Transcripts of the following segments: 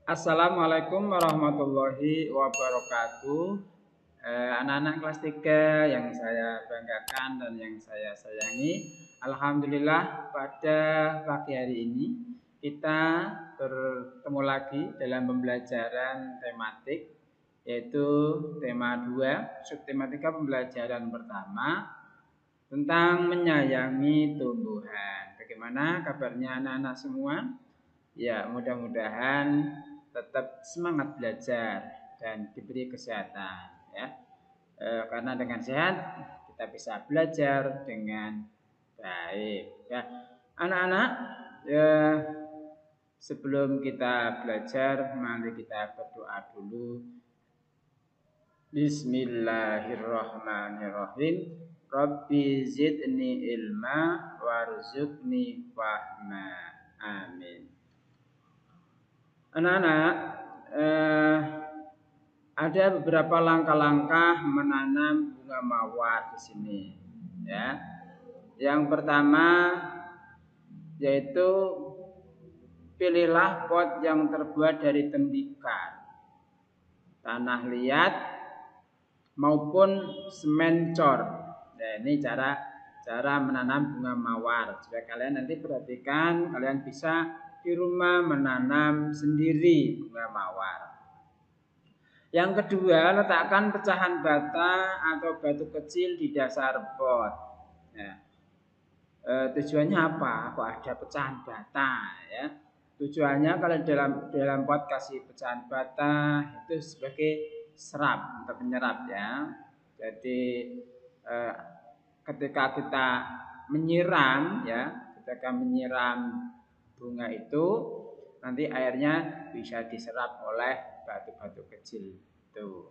Assalamualaikum warahmatullahi wabarakatuh. Anak-anak kelas 3 yang saya banggakan dan yang saya sayangi. Alhamdulillah pada pagi hari ini kita bertemu lagi dalam pembelajaran tematik, yaitu tema 2, subtematika pembelajaran pertama tentang menyayangi tumbuhan. Bagaimana kabarnya anak-anak semua? Ya, mudah-mudahan tetap semangat belajar dan diberi kesehatan ya. Karena dengan sehat kita bisa belajar dengan baik ya. Anak-anak, ya, sebelum kita belajar mari kita berdoa dulu. Bismillahirrahmanirrahim. Rabbi zidni ilma warzuqni fahma. Amin. Anak-anak, ada beberapa langkah-langkah menanam bunga mawar di sini, ya. Yang pertama yaitu pilihlah pot yang terbuat dari tembikar, tanah liat maupun semen cor. Nah, ini cara menanam bunga mawar. Supaya kalian nanti perhatikan, kalian bisa di rumah menanam sendiri bunga mawar. Yang kedua, letakkan pecahan bata atau batu kecil di dasar pot. Nah, tujuannya apa? Kok ada pecahan bata ya? Tujuannya kalau dalam pot kasih pecahan bata itu sebagai serap atau penyerap ya. Jadi ketika kita menyiram ya, ketika menyiram bunga itu nanti airnya bisa diserap oleh batu-batu kecil itu.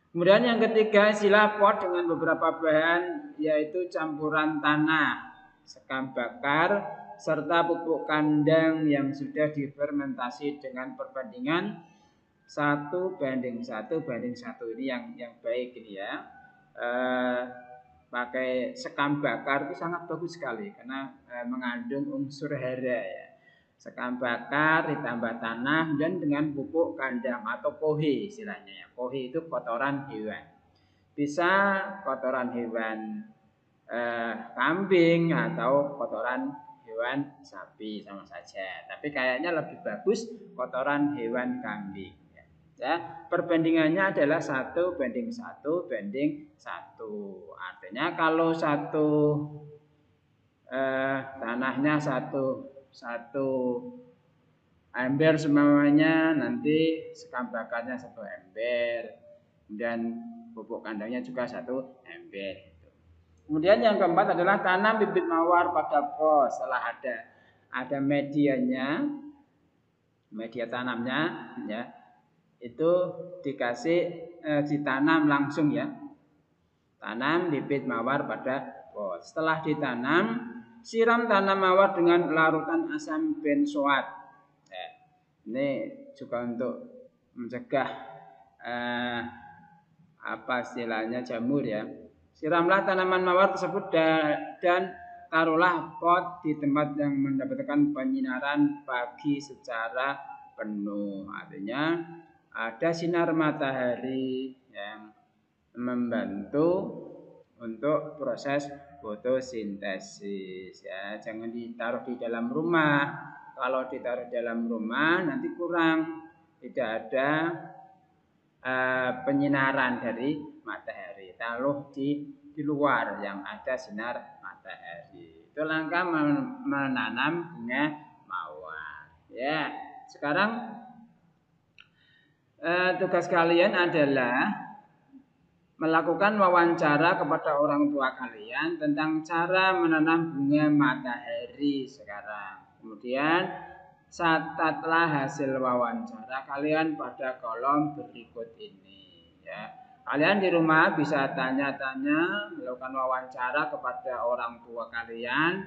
Kemudian yang ketiga, isilah pot dengan beberapa bahan, yaitu campuran tanah, sekam bakar, serta pupuk kandang yang sudah difermentasi dengan perbandingan 1:1:1. Ini yang baik ini ya. Pakai sekam bakar itu sangat bagus sekali karena mengandung unsur hara ya. Sekam bakar ditambah tanah dan dengan pupuk kandang atau kohe istilahnya ya. Kohe itu kotoran hewan. Bisa kotoran hewan kambing atau kotoran hewan sapi sama saja. Tapi kayaknya lebih bagus kotoran hewan kambing. Ya, perbandingannya adalah 1:1:1. Artinya kalau tanahnya satu ember semuanya, nanti sekam bakarnya 1 ember, dan pupuk kandangnya juga 1 ember. Kemudian yang keempat adalah tanam bibit mawar pada pot. Setelah ada medianya, media tanamnya ya, itu ditanam langsung ya. Tanam bibit mawar pada pot. Setelah ditanam, siram tanam mawar dengan larutan asam benzoat. Ini juga untuk mencegah apa istilahnya jamur ya. Siramlah tanaman mawar tersebut dan taruhlah pot di tempat yang mendapatkan penyinaran pagi secara penuh. Artinya ada sinar matahari yang membantu untuk proses fotosintesis ya. Jangan ditaruh di dalam rumah. Kalau ditaruh di dalam rumah nanti kurang, tidak ada penyinaran dari matahari. Taruh di luar yang ada sinar matahari. Itu langkah menanam bunga mawar. Ya, sekarang tugas kalian adalah melakukan wawancara kepada orang tua kalian tentang cara menanam bunga matahari sekarang. Kemudian catatlah hasil wawancara kalian pada kolom berikut ini ya. Kalian di rumah bisa tanya-tanya, melakukan wawancara kepada orang tua kalian,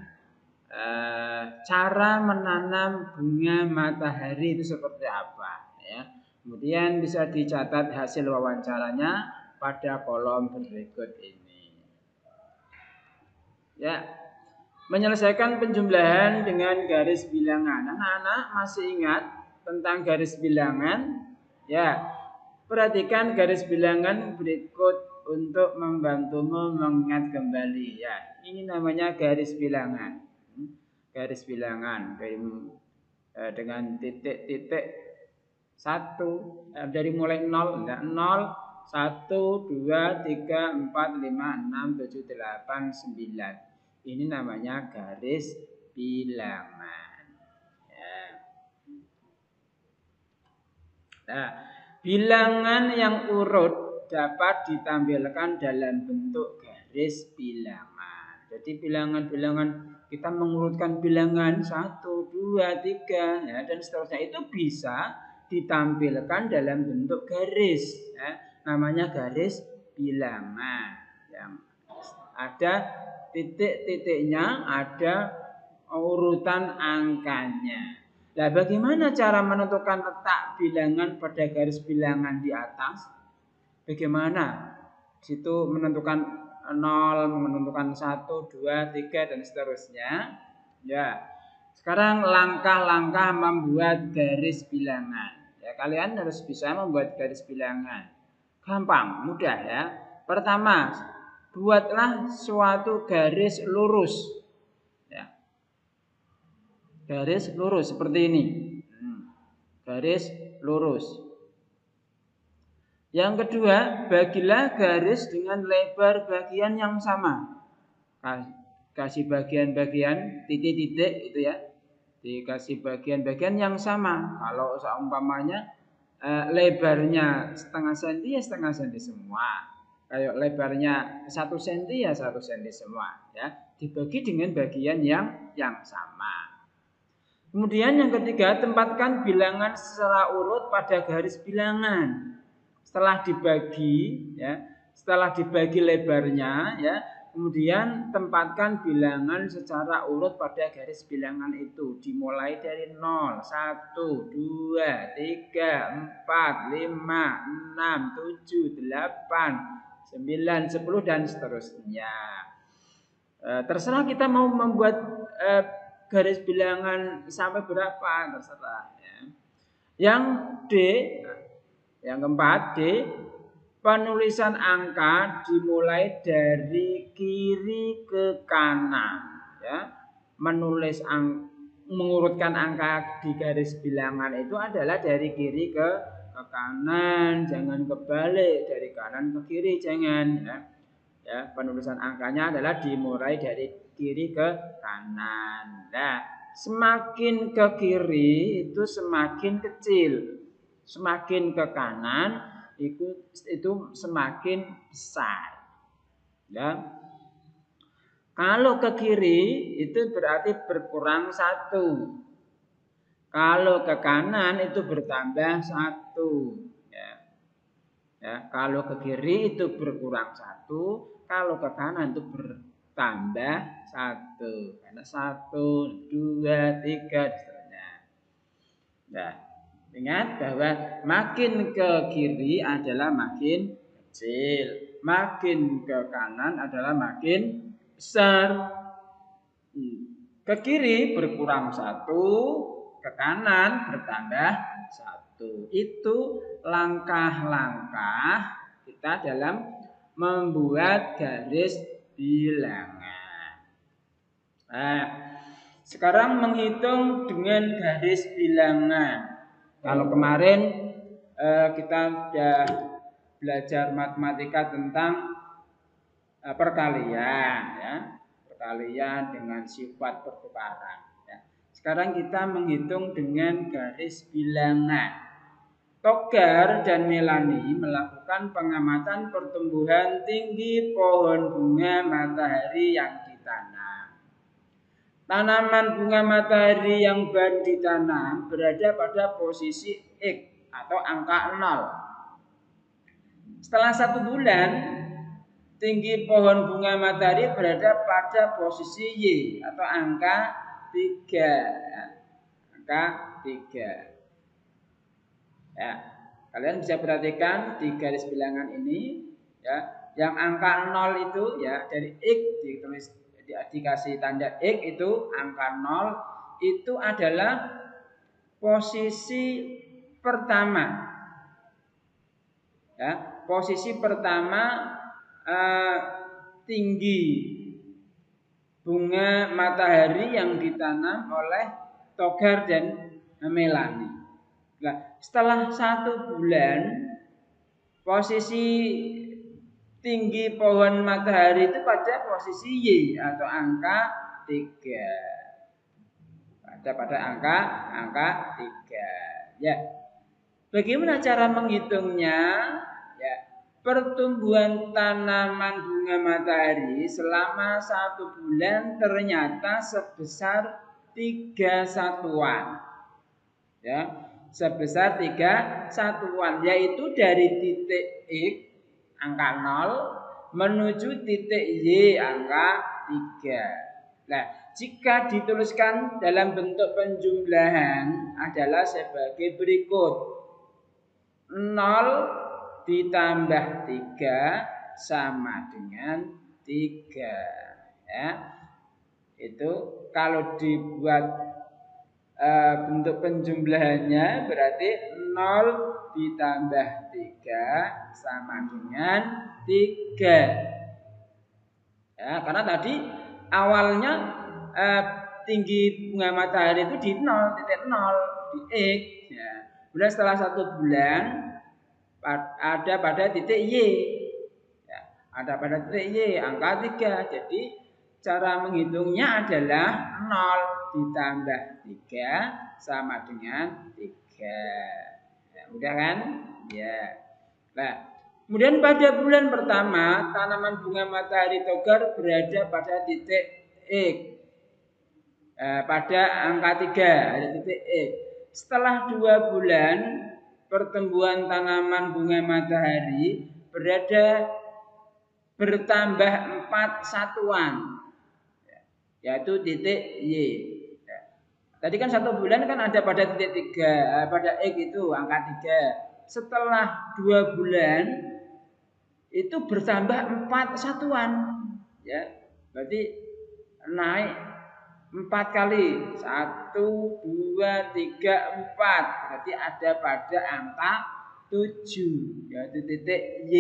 cara menanam bunga matahari itu seperti apa ya. Kemudian bisa dicatat hasil wawancaranya pada kolom berikut ini. Ya, menyelesaikan penjumlahan dengan garis bilangan. Anak-anak masih ingat tentang garis bilangan, ya perhatikan garis bilangan berikut untuk membantumu mengingat kembali. Ya, ini namanya garis bilangan. Garis bilangan dengan titik-titik satu dari mulai 0, 1, 2, 3, 4, 5, 6, 7, 8, 9. Ini namanya garis bilangan. Ya. Nah, bilangan yang urut dapat ditampilkan dalam bentuk garis bilangan. Jadi bilangan-bilangan kita mengurutkan bilangan 1, 2, 3 ya, dan seterusnya itu bisa ditampilkan dalam bentuk garis ya. Namanya garis bilangan. Yang ada titik-titiknya, ada urutan angkanya. Nah, bagaimana cara menentukan letak bilangan pada garis bilangan di atas? Bagaimana? Di situ menentukan 0, menentukan 1, 2, 3 dan seterusnya. Ya. Sekarang langkah-langkah membuat garis bilangan. Ya, kalian harus bisa membuat garis bilangan. Gampang, mudah ya. Pertama, buatlah suatu garis lurus. Garis lurus seperti ini. Garis lurus. Yang kedua, bagilah garis dengan lebar bagian yang sama. Kasih bagian-bagian titik-titik itu ya. Dikasih bagian-bagian yang sama. Kalau seumpamanya lebarnya setengah senti ya setengah senti semua. Kayak lebarnya 1 senti ya 1 senti semua ya. Dibagi dengan bagian yang sama. Kemudian yang ketiga, tempatkan bilangan secara urut pada garis bilangan. Setelah dibagi lebarnya ya, kemudian tempatkan bilangan secara urut pada garis bilangan itu. Dimulai dari 0, 1, 2, 3, 4, 5, 6, 7, 8, 9, 10 dan seterusnya. Terserah kita mau membuat garis bilangan sampai berapa terserah ya. Yang D, yang keempat D, penulisan angka dimulai dari kiri ke kanan ya. Mengurutkan angka di garis bilangan itu adalah dari kiri ke kanan, jangan kebalik, dari kanan ke kiri jangan ya. Ya, penulisan angkanya adalah dimulai dari kiri ke kanan. Nah, semakin ke kiri itu semakin kecil, semakin ke kanan itu semakin besar. Ya. Kalau ke kiri itu berarti berkurang 1. Kalau ke kanan itu bertambah 1. Ya, kalau ke kiri itu berkurang 1. Kalau ke kanan itu bertambah 1. Karena 1, 2, 3 seterusnya. Nah, ingat bahwa makin ke kiri adalah makin kecil, makin ke kanan adalah makin besar. Ke kiri berkurang 1, ke kanan bertambah 1. Itu langkah-langkah kita dalam membuat garis bilangan. Nah, sekarang menghitung dengan garis bilangan. Kalau kemarin kita sudah belajar matematika tentang perkalian, ya, perkalian dengan sifat pertukaran. Ya. Sekarang kita menghitung dengan garis bilangan. Togar dan Melani melakukan pengamatan pertumbuhan tinggi pohon bunga matahari yang ditanam. Tanaman bunga matahari yang baru ditanam berada pada posisi X atau angka 0. Setelah 1 bulan, tinggi pohon bunga matahari berada pada posisi Y atau angka 3. Angka 3. Ya, kalian bisa perhatikan di garis bilangan ini ya, yang angka 0 itu ya dari X ditulis dikasih tanda X itu angka 0 itu adalah posisi pertama. Ya, posisi pertama tinggi bunga matahari yang ditanam oleh Togar dan Melani. Nah, setelah 1 bulan posisi tinggi pohon matahari itu pada posisi Y atau angka 3. Pada angka 3. Ya. Bagaimana cara menghitungnya? Ya. Pertumbuhan tanaman bunga matahari selama 1 bulan ternyata sebesar 3 satuan. Ya, sebesar 3 satuan, yaitu dari titik X angka 0 menuju titik Y angka 3. Nah, jika dituliskan dalam bentuk penjumlahan adalah sebagai berikut. 0 ditambah 3 sama dengan 3. Ya. Itu kalau dibuat bentuk penjumlahannya berarti 0 ditambah 3 sama dengan 3. Ya, karena tadi awalnya tinggi bunga matahari itu di 0, titik 0 di X. Ya. Kemudian setelah 1 bulan ada pada titik Y. Ya, ada pada titik Y angka 3. Jadi cara menghitungnya adalah 0 ditambah 3 sama dengan 3. Ya, mudah kan? Ya. Nah, kemudian pada bulan pertama tanaman bunga matahari Togar berada pada titik X. Pada angka 3 ada titik X. Setelah 2 bulan pertumbuhan tanaman bunga matahari bertambah 4 satuan, yaitu titik Y. Tadi kan 1 bulan kan ada pada titik 3, pada X itu angka 3. Setelah 2 bulan itu bertambah 4 satuan, ya. Berarti naik 4 kali. 1, 2, 3, 4. Berarti ada pada angka 7, yaitu titik Y.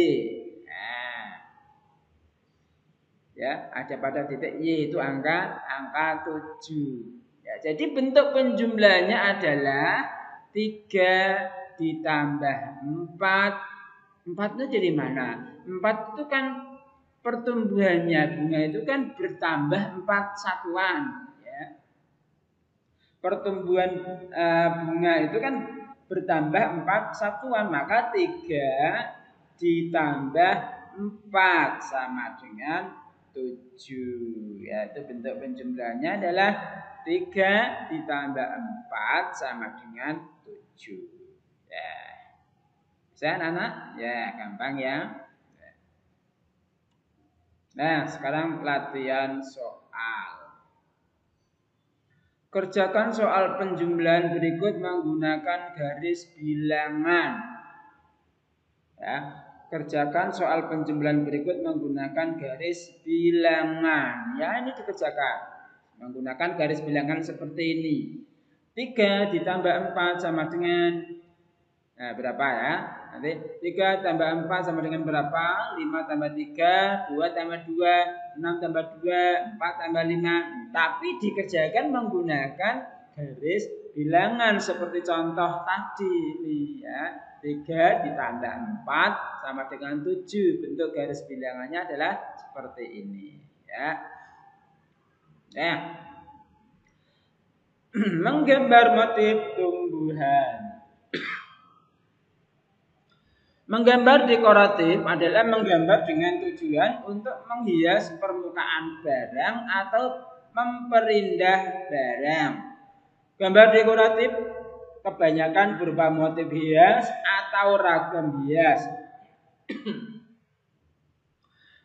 Nah. Ya, ada pada titik Y itu angka 7. Ya, jadi bentuk penjumlahannya adalah 3 ditambah 4. 4 itu dari mana? 4 itu kan pertumbuhannya bunga itu kan bertambah 4 satuan. Ya. Pertumbuhan bunga itu kan bertambah 4 satuan, maka 3 ditambah 4 sama dengan 7. Ya, itu bentuk penjumlahannya adalah 3 ditambah 4 sama dengan 7. Ya. Bisa anak? Ya, gampang ya. Nah, sekarang latihan soal. Kerjakan soal penjumlahan berikut menggunakan garis bilangan. Ya, kerjakan soal penjumlahan berikut menggunakan garis bilangan. Ya, ini dikerjakan menggunakan garis bilangan seperti ini. 3 ditambah 4 sama dengan berapa ya? Nanti 3 tambah 4 sama dengan berapa? 5 tambah 3, 2 tambah 2, 6 tambah 2, 4 tambah 5. Tapi dikerjakan menggunakan garis bilangan seperti contoh tadi ini ya. 3 ditambah 4 sama dengan 7. Bentuk garis bilangannya adalah seperti ini ya. Ya. Menggambar motif tumbuhan. Menggambar dekoratif adalah menggambar dengan tujuan untuk menghias permukaan barang atau memperindah barang. Gambar dekoratif kebanyakan berupa motif hias atau ragam hias.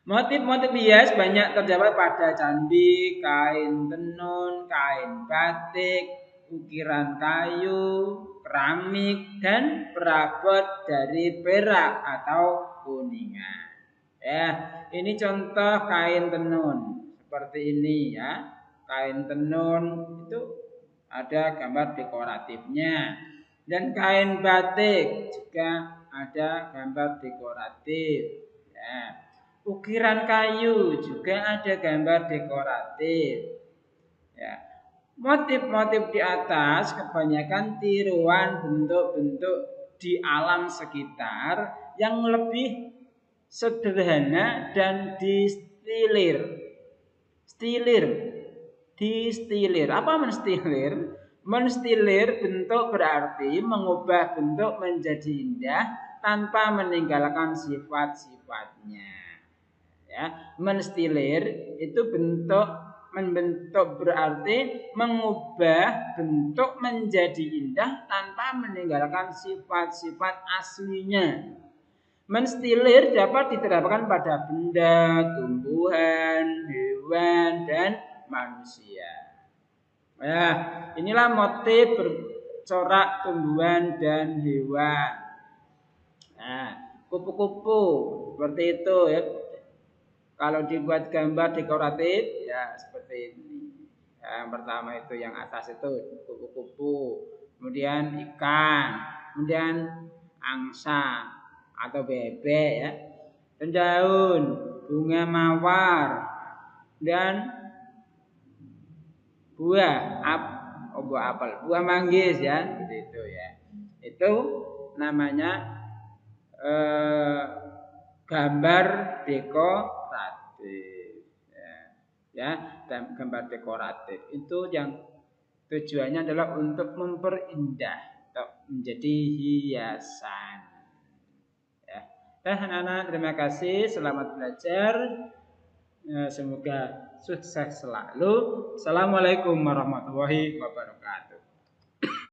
Motif-motif hias banyak terdapat pada candi, kain tenun, kain batik, ukiran kayu, keramik, dan perabot dari perak atau kuningan. Ya, ini contoh kain tenun seperti ini ya. Kain tenun itu ada gambar dekoratifnya. Dan kain batik juga ada gambar dekoratif. Ya. Ukiran kayu juga ada gambar dekoratif. Ya. Motif-motif di atas kebanyakan tiruan bentuk-bentuk di alam sekitar yang lebih sederhana dan distilir. Distilir. Apa menstilir? Menstilir bentuk berarti mengubah bentuk menjadi indah tanpa meninggalkan sifat-sifatnya. Ya, menstilir itu membentuk berarti mengubah bentuk menjadi indah tanpa meninggalkan sifat-sifat aslinya. Menstilir dapat diterapkan pada benda, tumbuhan, hewan, dan manusia. Nah, inilah motif bercorak tumbuhan dan hewan. Nah, kupu-kupu seperti itu ya. Kalau dibuat gambar dekoratif ya seperti ini. Yang pertama itu yang atas itu kupu-kupu, kemudian ikan, kemudian angsa atau bebek ya, dan daun, bunga mawar, dan buah apel, buah manggis ya, gitu ya. Itu namanya gambar dekoratif. Ya, dan gambar dekoratif itu yang tujuannya adalah untuk memperindah atau menjadi hiasan. Ya. Anak-anak, terima kasih, selamat belajar. Semoga sukses selalu. Assalamualaikum warahmatullahi wabarakatuh.